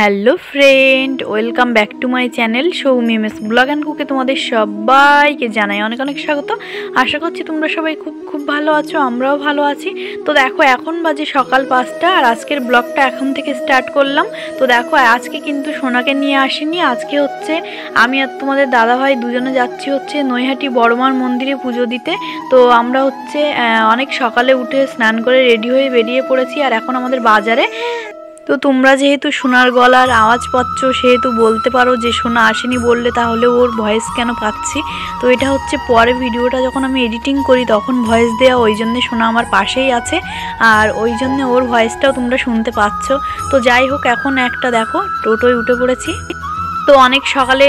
Hello friend, welcome back to my channel Soumi MS vlog and কুকে তোমাদের সবাইকে জানাই অনেক অনেক স্বাগত। আশা করছি তোমরা সবাই খুব ভালো আছো, আমরাও ভালো আছি। তো দেখো এখন বাজে সকাল 5টা আর আজকের ব্লগটা এখন থেকে স্টার্ট করলাম। তো দেখো আজকে কিন্তু সোনাকে নিয়ে আসিনি, আজকে হচ্ছে আমি আর তোমাদের দাদাভাই দুজনে যাচ্ছি হচ্ছে নৈহাটি বড়মার মন্দিরে পুজো দিতে। তো আমরা হচ্ছে অনেক সকালে উঠে স্নান করে রেডি হয়ে বেরিয়ে পড়েছি। আর এখন আমাদের বাজারে, তো তোমরা যেহেতু সোনার গলার আওয়াজ পাচ্ছ সেহেতু বলতে পারো যে সোনা আসেনি, বললে তাহলে ওর ভয়েস কেন পাচ্ছি। তো এটা হচ্ছে পরে ভিডিওটা যখন আমি এডিটিং করি তখন ভয়েস দেওয়া, ওই জন্যে সোনা আমার পাশেই আছে আর ওই জন্যে ওর ভয়েসটাও তোমরা শুনতে পাচ্ছ। তো যাই হোক, এখন একটা দেখো টোটোয় উঠে পড়েছি। তো অনেক সকালে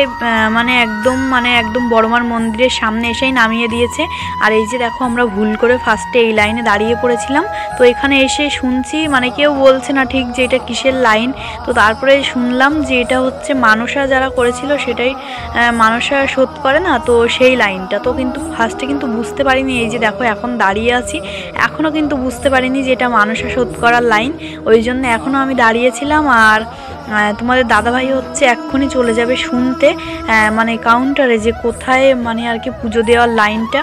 একদম বড়মার মন্দিরের সামনে এসেই নামিয়ে দিয়েছে। আর এই যে দেখো আমরা ভুল করে ফার্স্টে এই লাইনে দাঁড়িয়ে পড়েছিলাম। তো এখানে এসে শুনছি কেউ বলছে না ঠিক যে এটা কিসের লাইন। তো তারপরে শুনলাম যে এটা হচ্ছে মানসা যারা করেছিল সেটাই মানসা শোধ করে না, তো সেই লাইনটা। তো কিন্তু ফার্স্টে কিন্তু বুঝতে পারিনি, এই যে দেখো এখন দাঁড়িয়ে আছি, এখনও কিন্তু বুঝতে পারিনি যে এটা মানসা শোধ করার লাইন। ওই জন্য এখনও আমি দাঁড়িয়েছিলাম। আর তোমাদের দাদাভাই হচ্ছে এক্ষুনি চলে যাবে শুনতে কাউন্টারে যে কোথায় আর কি পুজো দেওয়ার লাইনটা।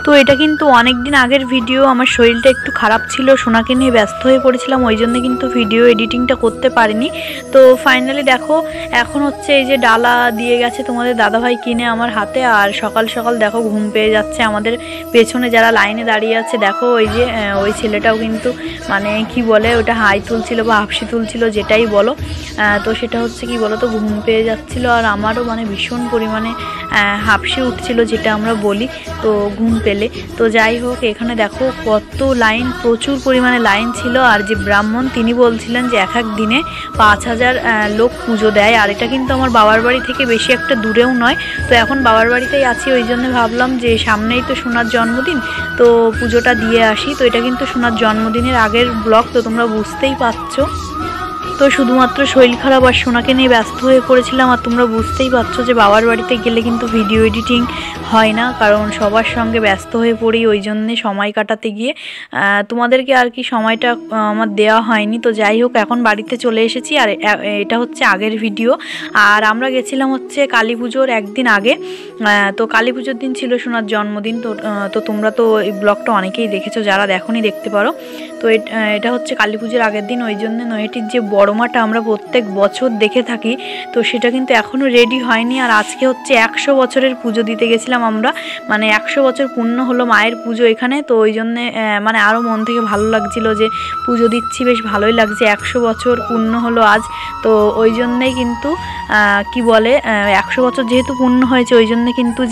তো এটা কিন্তু অনেক দিন আগের ভিডিও, আমার শরীরটা একটু খারাপ ছিল, সোনাকে নিয়ে ব্যস্ত হয়ে পড়েছিলাম, ওই জন্য কিন্তু ভিডিও এডিটিংটা করতে পারিনি। তো ফাইনালি দেখো এখন হচ্ছে এই যে ডালা দিয়ে গেছে তোমাদের দাদাভাই কিনে আমার হাতে। আর সকাল সকাল দেখো ঘুম পেয়ে যাচ্ছে আমাদের পেছনে যারা লাইনে দাঁড়িয়ে আছে। দেখো ওই যে ওই ছেলেটাও কিন্তু কি বলে ওটা হাই তুলছিল বা হাফসি তুলছিল যেটাই বলো। তো সেটা হচ্ছে কি বলো, তো ঘুম পেয়ে যাচ্ছিল আর আমারও ভীষণ পরিমাণে হাফসি উঠছিল যেটা আমরা বলি, তো ঘুম পেলে। তো যাই হোক, এখানে দেখো কত লাইন, প্রচুর পরিমাণে লাইন ছিল। আর যে ব্রাহ্মণ তিনি বলছিলেন যে এক দিনে 5000 লোক পুজো দেয়। আর এটা কিন্তু আমার বাবার বাড়ি থেকে বেশি একটা দূরেও নয়। তো এখন বাবার বাড়িতেই আছি, ওই জন্য ভাবলাম যে সামনেই তো সোনার জন্মদিন, তো পুজোটা দিয়ে আসি। তো এটা কিন্তু সোনার জন্মদিনের আগের ব্লগ, তো তোমরা বুঝতেই পারছো। তো শুধুমাত্র শরীর খারাপ আর সোনাকে নিয়ে ব্যস্ত হয়ে পড়েছিলাম। আর তোমরা বুঝতেই পারছো যে বাবার বাড়িতে গেলে কিন্তু ভিডিও এডিটিং হয় না, কারণ সবার সঙ্গে ব্যস্ত হয়ে পড়ি, ওই জন্যে সময় কাটাতে গিয়ে তোমাদেরকে আর কি সময়টা আমার দেওয়া হয়নি। তো যাই হোক, এখন বাড়িতে চলে এসেছি। আর এটা হচ্ছে আগের ভিডিও। আর আমরা গেছিলাম হচ্ছে কালী পুজোর একদিন আগে। তো কালী পুজোর দিন ছিল সোনার জন্মদিন। তো তোমরা তো এই ব্লগটা অনেকেই দেখেছো, যারা দেখোনি দেখতে পারো। তো এটা হচ্ছে কালী পুজোর আগের দিন, ওই জন্য নৈহাটির যে বড়মাটা আমরা প্রত্যেক বছর দেখে থাকি, তো সেটা কিন্তু এখনও রেডি হয়নি। আর আজকে হচ্ছে 100 বছরের পুজো দিতে গেছিলাম আমরা, 100 বছর পূর্ণ হলো মায়ের পুজো এখানে। তো ওই জন্যে আরও মন থেকে ভালো লাগছিল যে পুজো দিচ্ছি, বেশ ভালোই লাগছে, 100 বছর পূর্ণ হলো আজ। তো ওই জন্যেই কিন্তু 100 বছর যেহেতু পূর্ণ হয়েছে, ওই জন্যে কিন্তু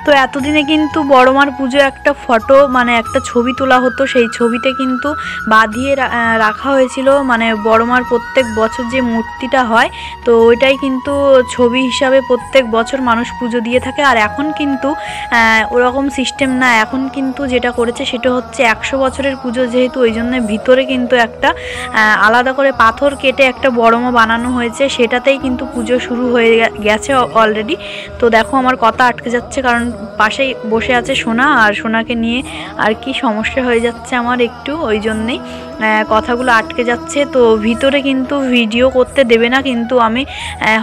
তো এতদিনে কিন্তু বড়মার পুজো একটা ফটো একটা ছবি তোলা হতো, সেই ছবিতে কিন্তু বাঁধিয়ে রাখা হয়েছিল বড়মার প্রত্যেক বছর যে মূর্তিটা হয়, তো ওইটাই কিন্তু ছবি হিসাবে প্রত্যেক বছর মানুষ পুজো দিয়ে থাকে। আর এখন কিন্তু ওরকম সিস্টেম না, এখন কিন্তু যেটা করেছে সেটা হচ্ছে 100 বছরের পুজো যেহেতু, ওই জন্য ভিতরে কিন্তু একটা আলাদা করে পাথর কেটে একটা বড়মা বানানো হয়েছে, সেটাতেই কিন্তু পুজো শুরু হয়ে গেছে অলরেডি। তো দেখো আমার কথা আটকে যাচ্ছে, কারণ পাশেই বসে আছে সোনা, আর সোনাকে নিয়ে আর কি সমস্যা হয়ে যাচ্ছে আমার একটু, ওই জন্যেই কথাগুলো আটকে যাচ্ছে। তো ভিতরে কিন্তু ভিডিও করতে দেবে না, কিন্তু আমি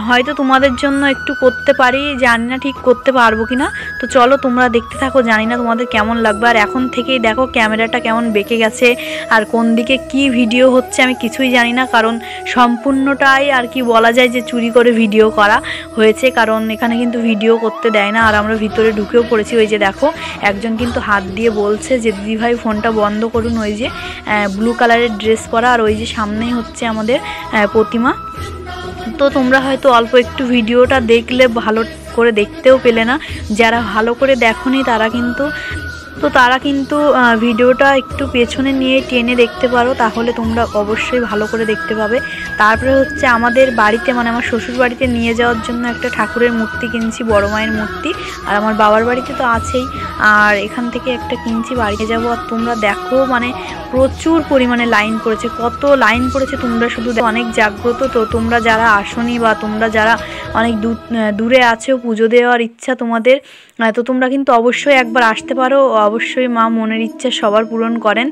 হয়তো তোমাদের জন্য একটু করতে পারি, জানি না ঠিক করতে পারবো কিনা। তো চলো তোমরা দেখতে থাকো, জানি না তোমাদের কেমন লাগবে। আর এখন থেকেই দেখো ক্যামেরাটা কেমন বেঁকে গেছে, আর কোন দিকে কি ভিডিও হচ্ছে আমি কিছুই জানি না, কারণ সম্পূর্ণটাই আর কি বলা যায় যে চুরি করে ভিডিও করা হয়েছে, কারণ এখানে কিন্তু ভিডিও করতে দেয় না। আর আমরা ভিতরে ঢুকেও পড়েছি, ওই যে দেখো একজন কিন্তু হাত দিয়ে বলছে যে দিদিভাই ফোনটা বন্ধ করুন, ওই যে ব্লু কালারের ড্রেস পরা, আর ওই যে সামনেই হচ্ছে আমাদের প্রতিমা। তো তোমরা হয়তো অল্প একটু ভিডিওটা দেখলে ভালো করে দেখতেও পেলে না, যারা ভালো করে দেখোনি তারা কিন্তু ভিডিওটা একটু পেছনে নিয়ে টেনে দেখতে পারো, তাহলে তোমরা অবশ্যই ভালো করে দেখতে পাবে। তারপরে হচ্ছে আমাদের বাড়িতে আমার শ্বশুর বাড়িতে নিয়ে যাওয়ার জন্য একটা ঠাকুরের মূর্তি কিনছি, বড় মায়ের মূর্তি। আর আমার বাবার বাড়িতে তো আছেই, আর এখান থেকে একটা কিনছি, বাড়িতে যাবো। আর তোমরা দেখো প্রচুর পরিমাণে লাইন পড়েছে, কত লাইন পড়েছে তোমরা শুধু অনেক জাগ্রত। তো তোমরা যারা আসনি বা তোমরা যারা অনেক দূরে আছো, পুজো দেওয়ার ইচ্ছা তোমাদের, তো তোমরা কিন্তু অবশ্যই একবার আসতে পারো, অবশ্যই মা মনের ইচ্ছা সবার পূরণ করেন।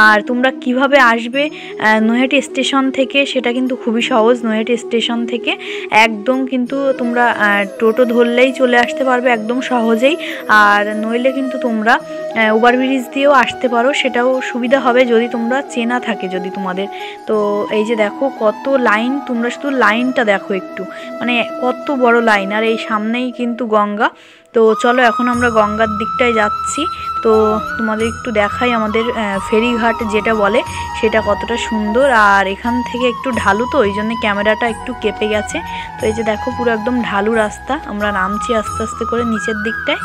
আর তোমরা কিভাবে আসবে নৈহাটি স্টেশন থেকে সেটা কিন্তু খুবই সহজ। নৈহাটি স্টেশন থেকে একদম কিন্তু তোমরা টোটো ধরলেই চলে আসতে পারবে একদম সহজেই। আর নইলে কিন্তু তোমরা ওভারব্রিজ দিয়েও আসতে পারো, সেটাও সুবিধা হবে যদি তোমরা চেনা থাকে যদি তোমাদের। তো এই যে দেখো কত লাইন, তোমরা শুধু লাইনটা দেখো একটু, মানে কত বড় লাইন। আর এই সামনেই কিন্তু গঙ্গা। তো চলো এখন আমরা গঙ্গার দিকটায় যাচ্ছি। তো তোমাদের একটু দেখাই আমাদের ফেরিঘাট যেটা বলে সেটা কতটা সুন্দর। আর এখান থেকে একটু ঢালু, তো ওই জন্য ক্যামেরাটা একটু কেঁপে গেছে। তো এই যে দেখো পুরো একদম ঢালু রাস্তা, আমরা নামছি আস্তে আস্তে করে নিচের দিকটায়।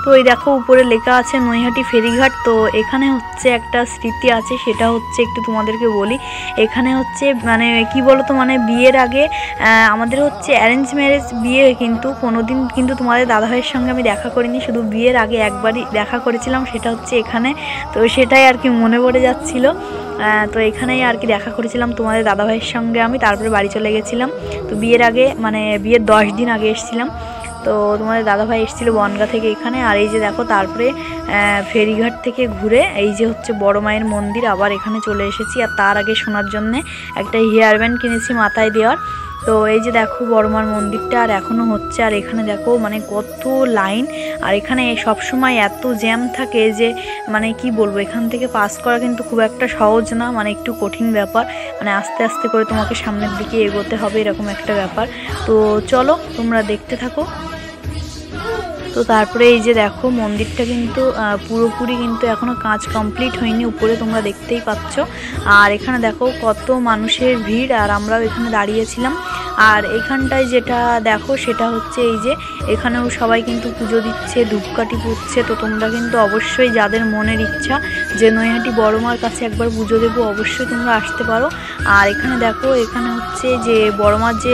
তো এই দেখো উপরে লেখা আছে নৈহাটি ফেরিঘাট। তো এখানে হচ্ছে একটা স্মৃতি আছে, সেটা হচ্ছে একটু তোমাদেরকে বলি। এখানে হচ্ছে মানে কি বলতো, মানে বিয়ের আগে আমাদের হচ্ছে অ্যারেঞ্জ ম্যারেজ বিয়ে, কিন্তু কোনোদিন কিন্তু তোমাদের দাদাভাইয়ের সঙ্গে আমি দেখা করিনি, শুধু বিয়ের আগে একবারই দেখা করেছিলাম, সেটা হচ্ছে এখানে। তো সেটাই আর কি মনে পড়ে যাচ্ছিল। তো এখানেই আর কি দেখা করেছিলাম তোমাদের দাদাভাইয়ের সঙ্গে আমি, তারপরে বাড়ি চলে গেছিলাম। তো বিয়ের আগে মানে বিয়ের 10 দিন আগে এসেছিলাম। তো তোমাদের দাদাভাই এসেছিলো বনগাঁ থেকে এখানে। আর এই যে দেখো তারপরে ফেরিঘাট থেকে ঘুরে এই যে হচ্ছে বড় মায়ের মন্দির, আবার এখানে চলে এসেছি। আর তার আগে শোনার জন্যে একটা হেয়ার ব্যান্ড কিনেছি মাথায় দেওয়ার। তো এই যে দেখো বড় মার মন্দিরটা আর এখনও হচ্ছে। আর এখানে দেখো মানে কত লাইন, আর এখানে সবসময় এত জ্যাম থাকে যে মানে কি বলবো, এখান থেকে পাস করা কিন্তু খুব একটা সহজ না, মানে একটু কঠিন ব্যাপার, মানে আস্তে আস্তে করে তোমাকে সামনের দিকে এগোতে হবে, এরকম একটা ব্যাপার। তো চলো তোমরা দেখতে থাকো। তো তারপরে এই যে দেখো মন্দিরটা কিন্তু পুরোপুরি কিন্তু এখনও কাজ কমপ্লিট হয়নি, উপরে তোমরা দেখতেই পাচ্ছ। আর এখানে দেখো কত মানুষের ভিড়, আর আমরাও এখানে দাঁড়িয়েছিলাম। আর এখানটায় যেটা দেখো সেটা হচ্ছে এই যে এখানেও সবাই কিন্তু পুজো দিচ্ছে, ধূপকাঠি পুড়ছে। তো তোমরা কিন্তু অবশ্যই যাদের মনের ইচ্ছা যে নৈহাটি বড় মার কাছে একবার পুজো দেবো, অবশ্যই তোমরা আসতে পারো। আর এখানে দেখো এখানে হচ্ছে যে বড় মার যে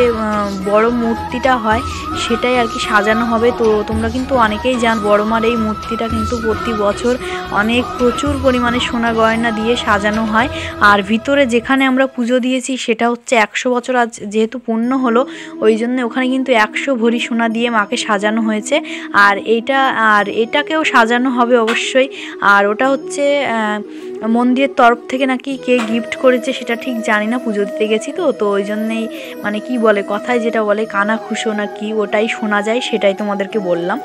বড় মূর্তিটা হয় সেটাই আর কি সাজানো হবে। তো তোমরা কিন্তু অনেকেই জান বড় মার এই মূর্তিটা কিন্তু প্রতি বছর প্রচুর পরিমাণে সোনা গয়না দিয়ে সাজানো হয়। আর ভিতরে যেখানে আমরা পুজো দিয়েছি সেটা হচ্ছে 100 বছর আজ যেহেতু পূর্ণ হলো, ওই জন্য ওখানে কিন্তু 100 ভরি সোনা দিয়ে মাকে সাজানো হয়েছে। আর এটাকেও সাজানো হবে অবশ্যই। আর ওটা হচ্ছে মন্দিরের তরফ থেকে নাকি কে গিফট করেছে সেটা ঠিক জানি না, পুজো দিতে গেছি তো ওই জন্যেই মানে কি বলে কথায় যেটা বলে কানা খুশো না কি, ওটাই শোনা যায়, সেটাই তোমাদেরকে বললাম।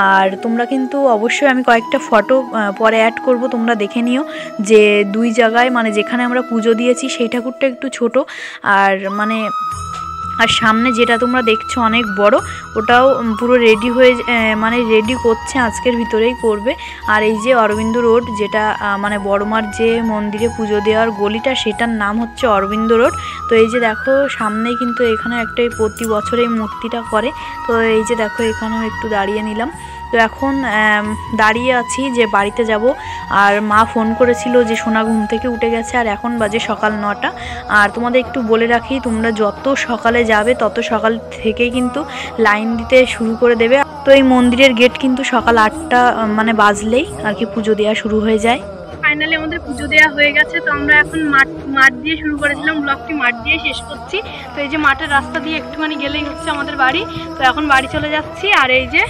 আর তোমরা কিন্তু অবশ্যই আমি কয়েকটা ফটো পরে অ্যাড করব, তোমরা দেখে নিও যে দুই জায়গায় মানে যেখানে আমরা পুজো দিয়েছি সেই ঠাকুরটা একটু ছোট, আর সামনে যেটা তোমরা দেখছো অনেক বড়, ওটাও পুরো রেডি হয়ে মানে রেডি করছে, আজকের ভিতরেই করবে। আর এই যে অরবিন্দ রোড যেটা মানে বড়মার যে মন্দিরে পুজো দেওয়ার গলিটা, সেটার নাম হচ্ছে অরবিন্দ রোড। তো এই যে দেখো সামনেই কিন্তু এখানে একটা প্রতি বছর এই মূর্তিটা করে। তো এই যে দেখো এখানেও একটু দাঁড়িয়ে নিলাম। তো এখন দাঁড়িয়ে আছি যে বাড়িতে যাব। আর মা ফোন করেছিল যে সোনা ঘুম থেকে উঠে গেছে, আর এখন বাজে সকাল 9টা। আর তোমাদের একটু বলে রাখি, তোমরা যত সকালে যাবে তত সকাল থেকেই কিন্তু লাইন দিতে শুরু করে দেবে। তো এই মন্দিরের গেট কিন্তু সকাল 8টা মানে বাজলেই আর কি পুজো দেওয়া শুরু হয়ে যায়। ফাইনালি আমাদের পুজো দেওয়া হয়ে গেছে। তো আমরা এখন মাঠ দিয়ে শুরু করেছিলাম ব্লগটি, মাঠ দিয়ে শেষ করছি। তো এই যে মাঠের রাস্তা দিয়ে একটুখানি গেলেই হচ্ছে আমাদের বাড়ি। তো এখন বাড়ি চলে যাচ্ছি। আর এই যে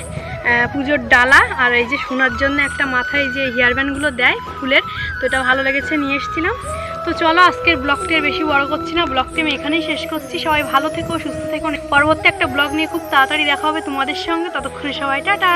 পুজোর ডালা, আর এই যে শোনার জন্য একটা মাথায় যে হেয়ার ব্যান্ডগুলো দেয় ফুলের, তো এটা ভালো লেগেছে, নিয়ে এসেছিলাম। তো চলো আজকের ব্লগটি আর বেশি বড় করছি না, ব্লগটি আমি এখানেই শেষ করছি। সবাই ভালো থেকো, সুস্থ থেকো। পরবর্তী একটা ব্লগ নিয়ে খুব তাড়াতাড়ি দেখা হবে তোমাদের সঙ্গে, ততক্ষণে সবাই টাটা।